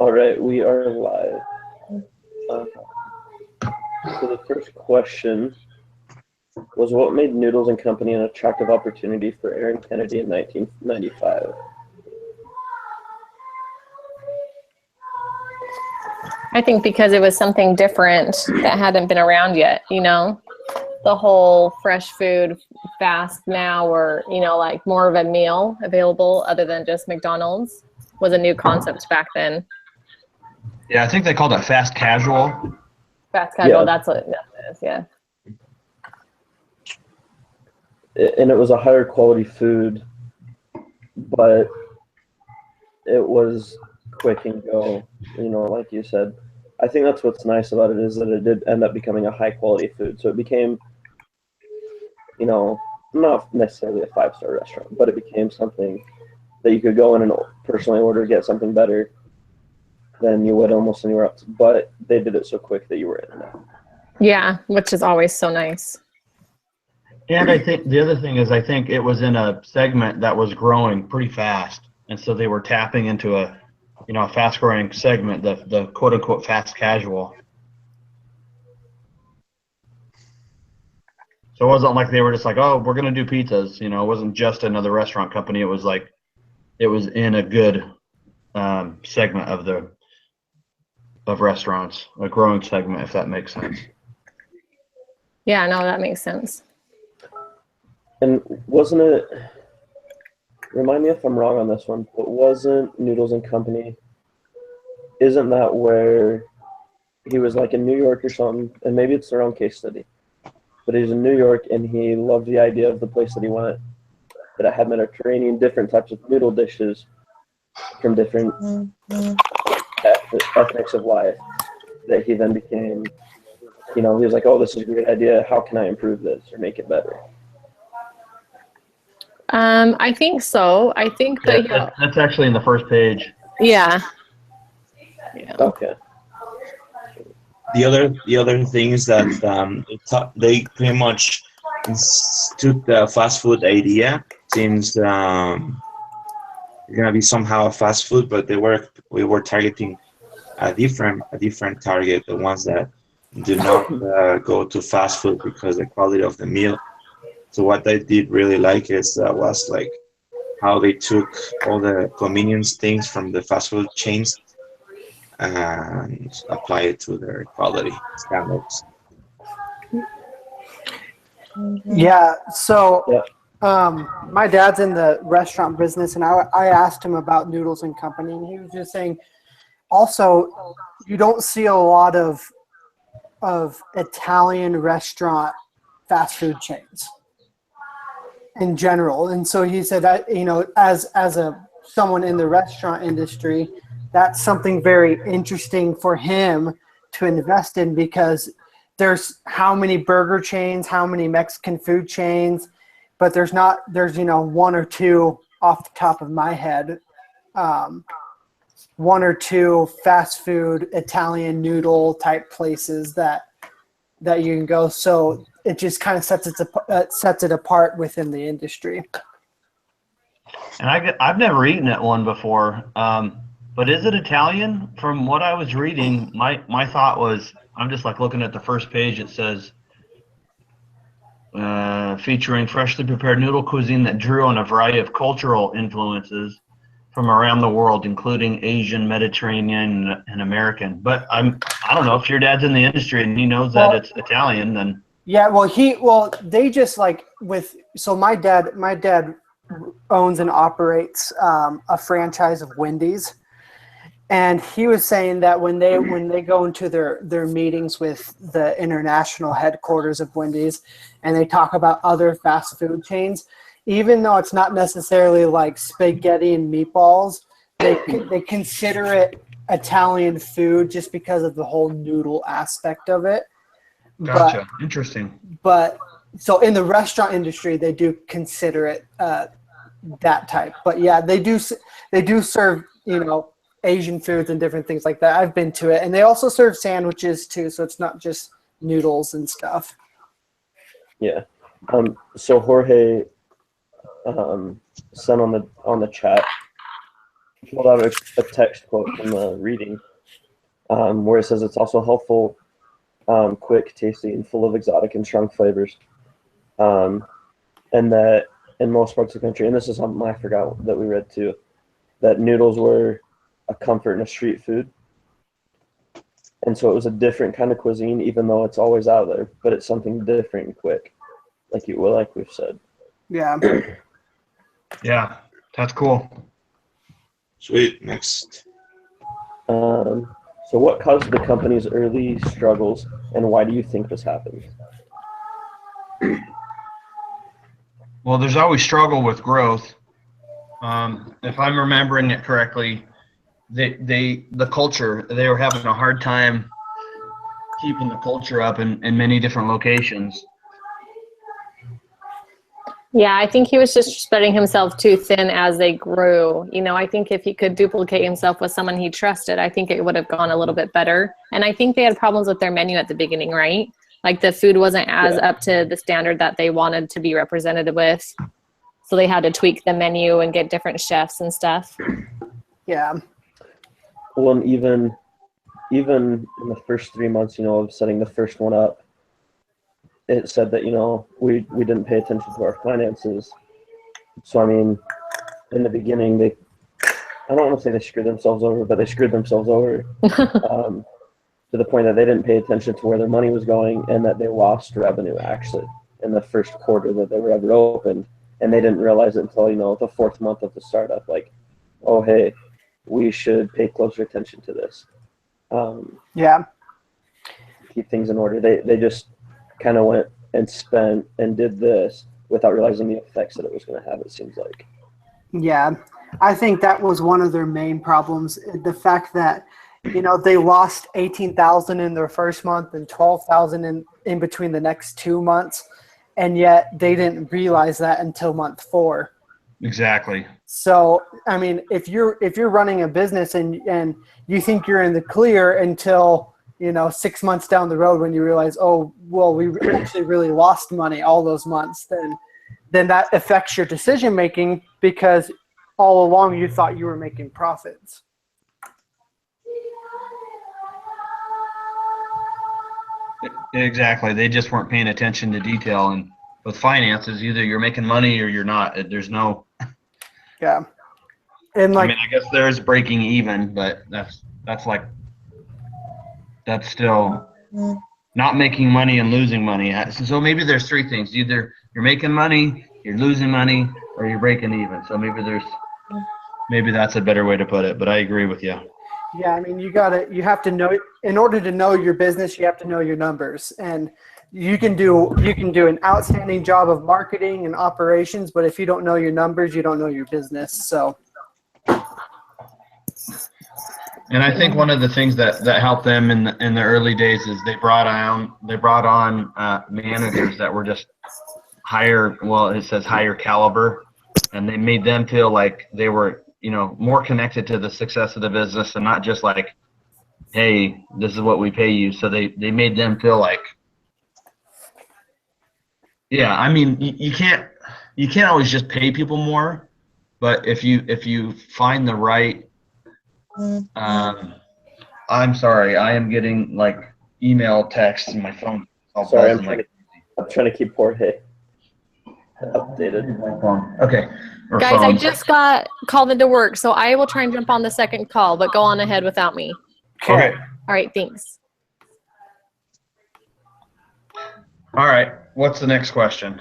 All right, we are live. Uh, so the first question was, what made Noodles and Company an attractive opportunity for Aaron Kennedy in 1995? I think because it was something different that hadn't been around yet, the whole fresh food fast now, or, like more of a meal available other than just McDonald's was a new concept back then. Yeah, I think they called it fast casual. Fast casual, Yeah. that's what it is, yeah. And it was a higher quality food, but it was quick and go, like you said. I think that's what's nice about it, is that it did end up becoming a high quality food. So it became, not necessarily a 5-star restaurant, but it became something that you could go in and personally order, get something better than you would almost anywhere else. But they did it so quick that you were in and out. Yeah, which is always so nice. And I think the other thing is, I think it was in a segment that was growing pretty fast. And so they were tapping into a fast growing segment, the quote unquote fast casual. So it wasn't like they were just like, oh, we're going to do pizzas. It wasn't just another restaurant company. It was like, it was in a good segment of restaurants, a growing segment, if that makes sense. Yeah, no, that makes sense. And wasn't it, remind me if I'm wrong on this one, but wasn't Noodles and Company, isn't that where he was like in New York or something, and maybe it's the wrong case study, but he's in New York and he loved the idea of the place that he went, that it had Mediterranean, different types of noodle dishes from different ethnics of life, that he then became, he was like, oh, this is a great idea, how can I improve this or make it better? I think so. I think that that's actually in the first page. Yeah. Okay. The other thing is that they pretty much took the fast food idea, since it's gonna be somehow a fast food, but we were targeting a different target, the ones that do not go to fast food because the quality of the meal. So what I did really like was like how they took all the convenience things from the fast food chains and apply it to their quality standards. Yeah, so my dad's in the restaurant business, and I asked him about Noodles and Company, and he was just saying, also, you don't see a lot of Italian restaurant fast food chains in general. And so he said that, as someone in the restaurant industry, that's something very interesting for him to invest in, because there's how many burger chains, how many Mexican food chains, but there's one or two off the top of my head, one or two fast food Italian noodle type places that you can go. So it just kind of sets it apart within the industry. And I've never eaten at one before, but is it Italian? From what I was reading, my thought was, I'm just like looking at the first page. It says featuring freshly prepared noodle cuisine that drew on a variety of cultural influences from around the world, including Asian, Mediterranean, and American. But I don't know if your dad's in the industry and he knows that it's Italian, then. Yeah, they just so my dad owns and operates a franchise of Wendy's, and he was saying that when they go into their meetings with the international headquarters of Wendy's and they talk about other fast food chains, even though it's not necessarily like spaghetti and meatballs, they consider it Italian food just because of the whole noodle aspect of it. Gotcha. Interesting. But so in the restaurant industry, they do consider it that type. But yeah, they do serve Asian foods and different things like that. I've been to it, and they also serve sandwiches too. So it's not just noodles and stuff. Yeah. So Jorge sent on the chat pulled out a text quote from the reading where it says it's also healthful, quick, tasty, and full of exotic and strong flavors. And that in most parts of the country, and this is something I forgot that we read too, that noodles were a comfort and a street food. And so it was a different kind of cuisine, even though it's always out there, but it's something different and quick, like we've said. Yeah. Yeah, that's cool. Sweet. Next. So what caused the company's early struggles, and why do you think this happened? Well, there's always struggle with growth. If I'm remembering it correctly, the culture, they were having a hard time keeping the culture up in many different locations. Yeah, I think he was just spreading himself too thin as they grew. You know, I think if he could duplicate himself with someone he trusted, I think it would have gone a little bit better. And I think they had problems with their menu at the beginning, right? Like the food wasn't as up to the standard that they wanted to be represented with. So they had to tweak the menu and get different chefs and stuff. Yeah. Well, and even in the first 3 months, of setting the first one up, it said that, we didn't pay attention to our finances. So, I mean, in the beginning, I don't want to say they screwed themselves over, but they screwed themselves over to the point that they didn't pay attention to where their money was going and that they lost revenue, actually, in the first quarter that they were ever opened. And they didn't realize it until, the fourth month of the startup, like, oh, hey, we should pay closer attention to this. Yeah. Keep things in order. They just kind of went and spent and did this without realizing the effects that it was going to have, it seems like. Yeah. I think that was one of their main problems. The fact that, they lost 18,000 in their first month and 12,000 in between the next 2 months. And yet they didn't realize that until month 4. Exactly. So, I mean, if you're running a business and you think you're in the clear until, 6 months down the road when you realize, oh, well, we actually really lost money all those months, then that affects your decision making because all along you thought you were making profits. Exactly. They just weren't paying attention to detail. And with finances, either you're making money or you're not. There's no. Yeah. And I mean, I guess there is breaking even, but that's still not making money and losing money. So maybe there's 3 things. Either you're making money, you're losing money, or you're breaking even. So maybe that's a better way to put it, but I agree with you. Yeah, I mean, you have to know, in order to know your business, you have to know your numbers. And you can do an outstanding job of marketing and operations, but if you don't know your numbers, you don't know your business. So. And I think one of the things that helped them in the early days is they brought on managers that were just higher. Well, it says higher caliber, and they made them feel like they were more connected to the success of the business and not just like, hey, this is what we pay you. So they made them feel like, yeah. I mean, you can't always just pay people more, but if you find the right. I'm sorry. I am getting like email, text, and my phone. Sorry, I'm trying to keep Jorge updated. Okay. Guys, I just got called into work, so I will try and jump on the second call, but go on ahead without me. Okay. All right, thanks. All right. What's the next question?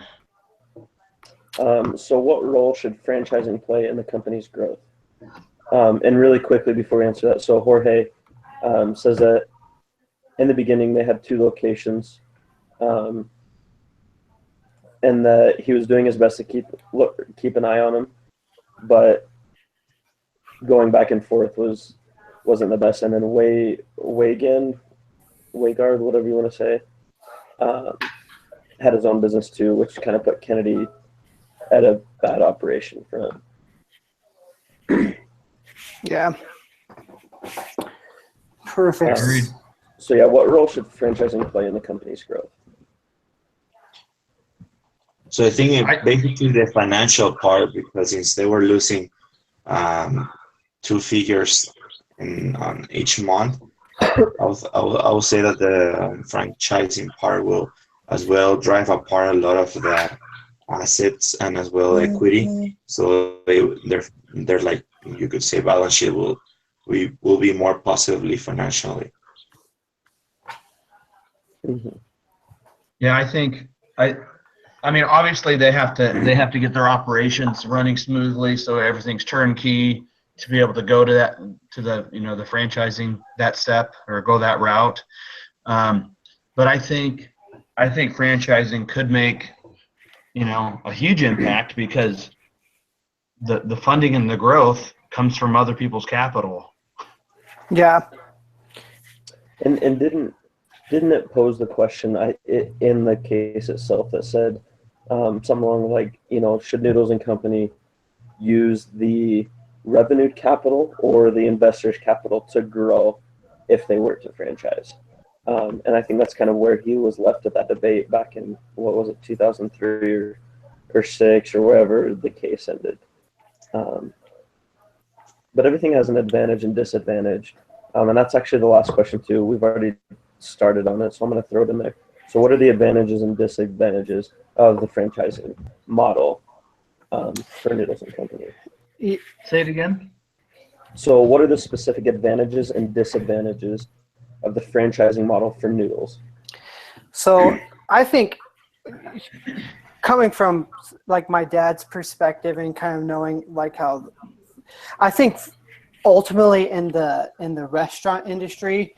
So what role should franchising play in the company's growth? And really quickly before we answer that, so Jorge says that in the beginning they had 2 locations, and that he was doing his best to keep an eye on them, but going back and forth wasn't the best. And then Waygard, whatever you want to say, had his own business too, which kind of put Kennedy at a bad operation for him. Yeah. Perfect. So yeah, what role should franchising play in the company's growth? So I think basically the financial part, because since they were losing two figures on each month. I will say that the franchising part will as well drive apart a lot of the assets and as well equity. So they're like, you could say, balance sheet will be more positively financially. Yeah, I mean, obviously they have to get their operations running smoothly, so everything's turnkey to be able to go to the the franchising that step or go that route. But I think franchising could make a huge impact because the funding and the growth comes from other people's capital. Yeah. And didn't it pose the question in the case itself that said something along like, should Noodles and Company use the revenue capital or the investors' capital to grow if they were to franchise? And I think that's kind of where he was left at that debate back in, what was it, 2003 or 6 or wherever the case ended. But everything has an advantage and disadvantage. And that's actually the last question too. We've already started on it, so I'm going to throw it in there. So what are the advantages and disadvantages of the franchising model for Noodles and Company? Say it again. So what are the specific advantages and disadvantages of the franchising model for Noodles? So I think, coming from like my dad's perspective and kind of knowing like how, I think ultimately in the restaurant industry,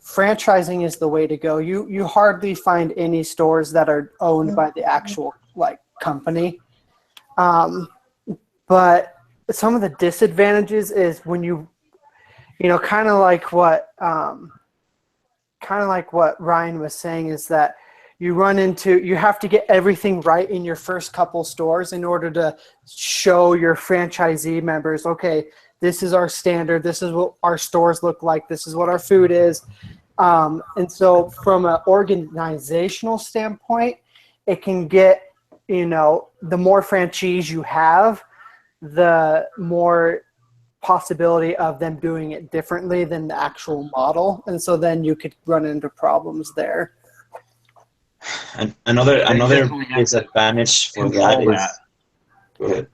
franchising is the way to go. You hardly find any stores that are owned by the actual like company. But some of the disadvantages is when kind of like what Ryan was saying, is that you have to get everything right in your first couple stores in order to show your franchisee members, okay, this is our standard, this is what our stores look like, this is what our food is. And so from an organizational standpoint, it can get, the more franchisees you have, the more possibility of them doing it differently than the actual model. And so then you could run into problems there. And another disadvantage for that is. Go ahead.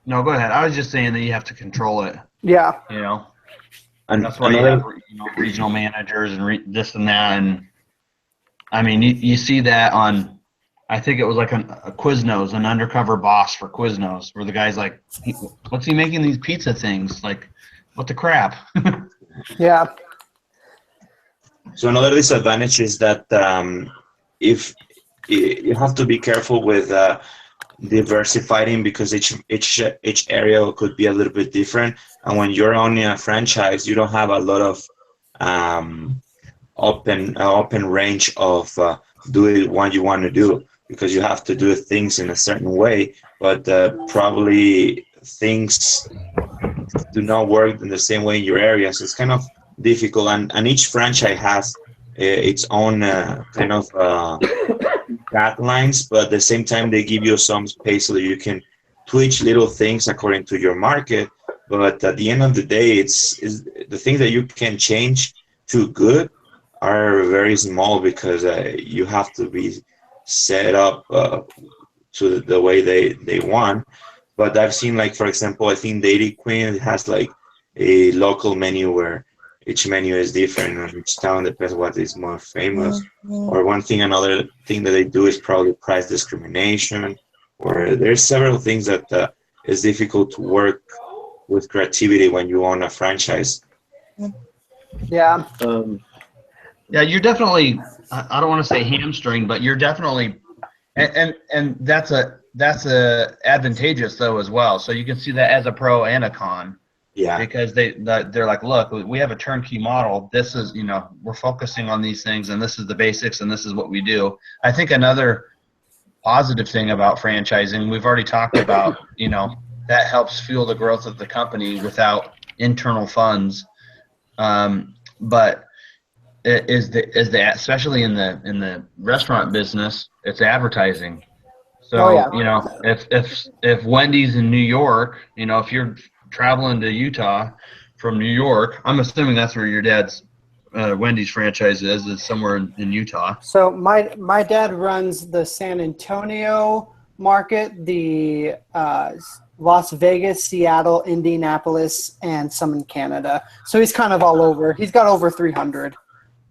No, go ahead. I was just saying that you have to control it. Yeah. And that's why you have regional managers and this and that. And I mean, you see that on, I think it was like a Quiznos, an undercover boss for Quiznos, where the guy's like, what's he making these pizza things? Like, what the crap? Yeah. So another disadvantage is that if you have to be careful with diversifying, because each area could be a little bit different, and when you're owning a franchise, you don't have a lot of open range of doing what you want to do, because you have to do things in a certain way, but probably things do not work in the same way in your area, so it's kind of difficult, and each franchise has its own kind of guidelines, but at the same time they give you some space so that you can tweak little things according to your market. But at the end of the day, it's the things that you can change to good are very small, because you have to be set up to the way they want. But I've seen, like, for example, I think Dairy Queen has like a local menu where each menu is different, and each town depends what is more famous. Or another thing that they do is probably price discrimination, or there's several things that is difficult to work with creativity when you own a franchise. Yeah. Yeah, you're definitely, I don't want to say hamstring, but you're definitely, and that's a advantageous though as well. So you can see that as a pro and a con. Yeah. Because they're like, look, we have a turnkey model. This is, we're focusing on these things, and this is the basics, and this is what we do. I think another positive thing about franchising, we've already talked about, that helps fuel the growth of the company without internal funds. But it is especially in the restaurant business, it's advertising. So, if Wendy's in New York, if you're traveling to Utah from New York. I'm assuming that's where your dad's Wendy's franchise is somewhere in Utah. So my dad runs the San Antonio market, the Las Vegas, Seattle, Indianapolis, and some in Canada. So he's kind of all over. He's got over 300.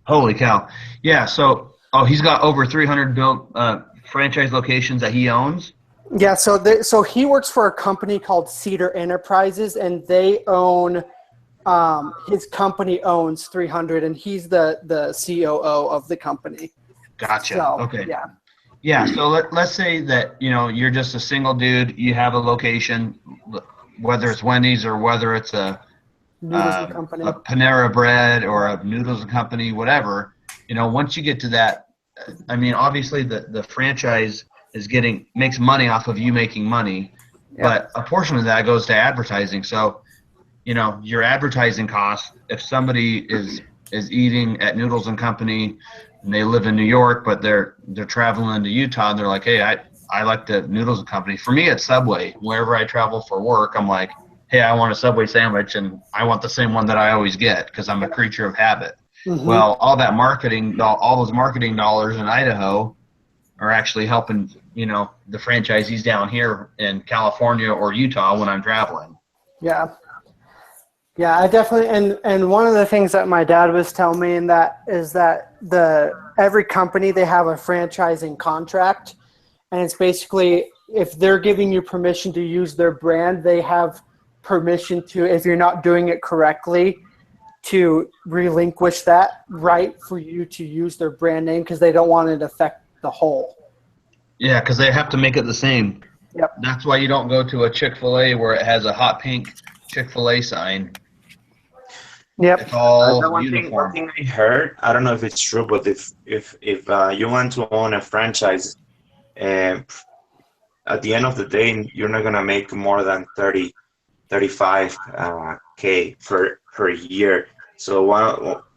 Holy cow. Yeah, so he's got over 300 built franchise locations that he owns. Yeah, so he works for a company called Cedar Enterprises, and they own his company owns 300, and he's the COO of the company. Gotcha. So, Okay. Yeah. Yeah, so let's say that, you're just a single dude, you have a location, whether it's Wendy's or whether it's a Noodles and Company. a Panera Bread or a Noodles and Company, whatever. Once you get to that, I mean, obviously the franchise makes money off of you making money, but a portion of that goes to advertising. So, your advertising costs, if somebody is eating at Noodles and Company and they live in New York, but they're traveling to Utah and they're like, hey, I like the Noodles and Company. For me, it's Subway. Wherever I travel for work, I'm like, hey, I want a Subway sandwich, and I want the same one that I always get because I'm a creature of habit. Mm-hmm. Well, all that marketing, all those marketing dollars in Idaho are actually helping, the franchisees down here in California or Utah when I'm traveling. Yeah. Yeah, I definitely, and one of the things that my dad was telling me is that every company, they have a franchising contract, and it's basically, if they're giving you permission to use their brand, they have permission to, if you're not doing it correctly, to relinquish that right for you to use their brand name, because they don't want it to affect the whole. Yeah, because they have to make it the same. Yep. That's why you don't go to a Chick-fil-A where it has a hot pink Chick-fil-A sign. Yep. It's all one uniform. thing I heard, I don't know if it's true, but if you want to own a franchise, at the end of the day, you're not gonna make more than 35K per year. So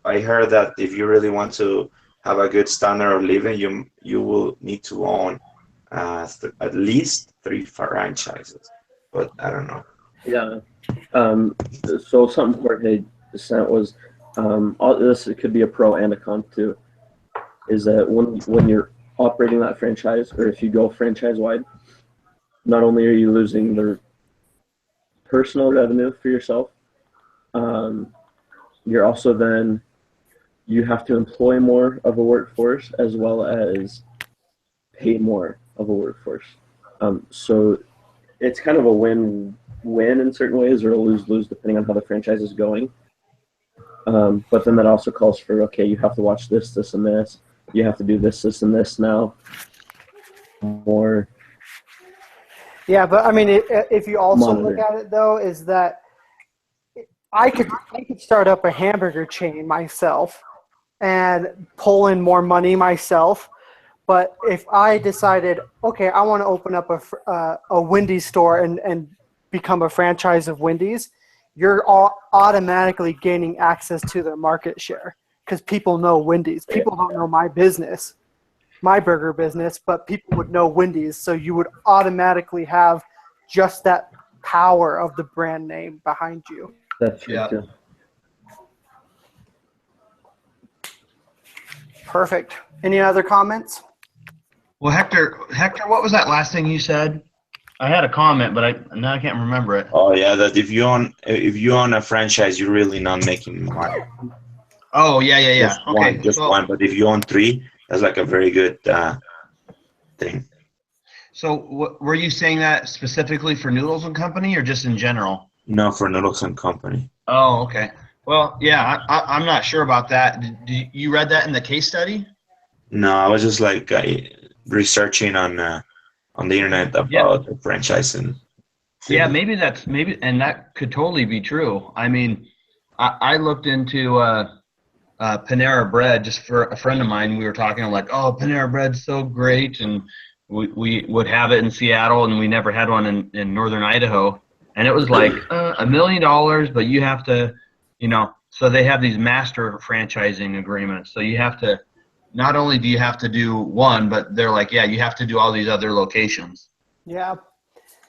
I heard that if you really want to have a good standard of living, you will need to own at least 3 franchises. But I don't know. Yeah. So something Jorge sent was all this. It could be a pro and a con too. Is that when you're operating that franchise, or if you go franchise wide, not only are you losing the personal revenue for yourself, you're also then you have to employ more of a workforce as well as pay more of a workforce. So it's kind of a win-win in certain ways, or a lose-lose depending on how the franchise is going. But then that also calls for, okay, you have to watch this, this, and this. You have to do this, this, and this now. More. Yeah, but I mean, if you also look at it though, is that I could start up a hamburger chain myself and pull in more money myself. But if I decided, okay, I want to open up a Wendy's store and become a franchise of Wendy's, you're all automatically gaining access to their market share because people know Wendy's. People don't know my business, my burger business, but people would know Wendy's. So you would automatically have just that power of the brand name behind you. That's true too. Perfect. Any other comments? Well, Hector, what was that last thing you said? I had a comment, but now I can't remember it. Oh yeah, that if you own a franchise, you're really not making money. Oh yeah. Just one. But if you own 3, that's like a very good thing. So were you saying that specifically for Noodles and Company or just in general? No, for Noodles and Company. Oh, okay. Well, yeah, I'm not sure about that. Did you read that in the case study? No, I was just like researching on the internet about the franchising. Yeah, maybe and that could totally be true. I mean, I looked into Panera Bread just for a friend of mine. We were talking like, oh, Panera Bread's so great, and we would have it in Seattle, and we never had one in northern Idaho, and it was like $1 million, but you have to, so they have these master franchising agreements. So you have to, not only do you have to do one, but they're like, yeah, you have to do all these other locations. Yeah.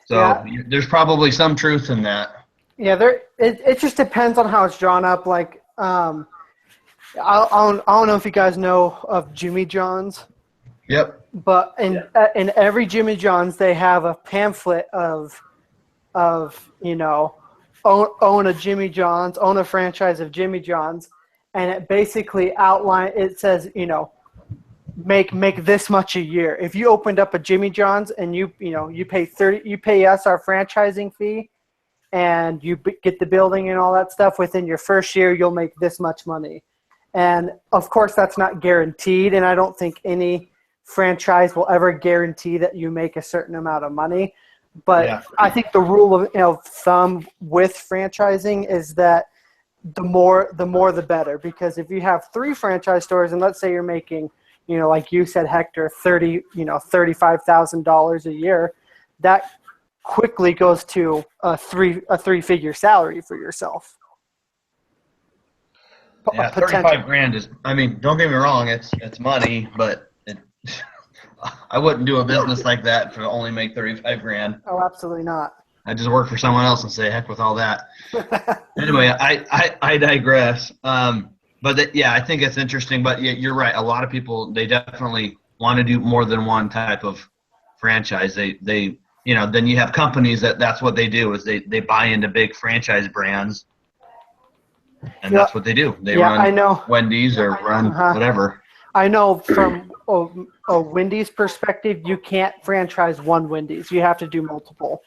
So there's probably some truth in that. Yeah, it just depends on how it's drawn up. Like, I don't know if you guys know of Jimmy John's, Yep. but in every Jimmy John's they have a pamphlet of own a Jimmy John's, own a franchise of Jimmy John's, and it basically it says make this much a year. If you opened up a Jimmy John's and you pay us our franchising fee, and you get the building and all that stuff, within your first year, you'll make this much money. And of course, that's not guaranteed. And I don't think any franchise will ever guarantee that you make a certain amount of money. But Yeah. I think the rule of thumb with franchising is that the more the better. Because if you have 3 franchise stores, and let's say you're making, like you said, Hector, $35,000 a year, that quickly goes to a three-figure salary for yourself. Yeah, 35 grand is, I mean, don't get me wrong, it's money, but I wouldn't do a business like that to only make 35 grand. Oh, absolutely not. I just work for someone else and say, heck with all that. Anyway, I digress. Yeah, I think it's interesting, but you're right. A lot of people, they definitely want to do more than one type of franchise. They then you have companies that's what they do, is they buy into big franchise brands, and that's what they do. They run I know. Wendy's or run whatever. I know from a Wendy's perspective, you can't franchise one Wendy's. You have to do multiple.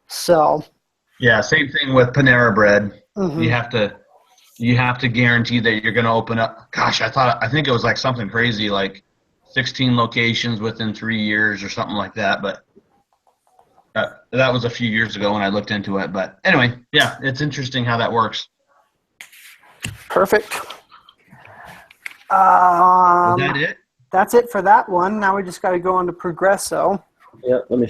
So. Yeah, same thing with Panera Bread. Mm-hmm. You have to guarantee that you're going to open up. Gosh, I think it was like something crazy, like 16 locations within 3 years or something like that. But that was a few years ago when I looked into it. But anyway, yeah, it's interesting how that works. Perfect. Is that it? That's it for that one. Now we just got to go on to Progresso. Yeah, let me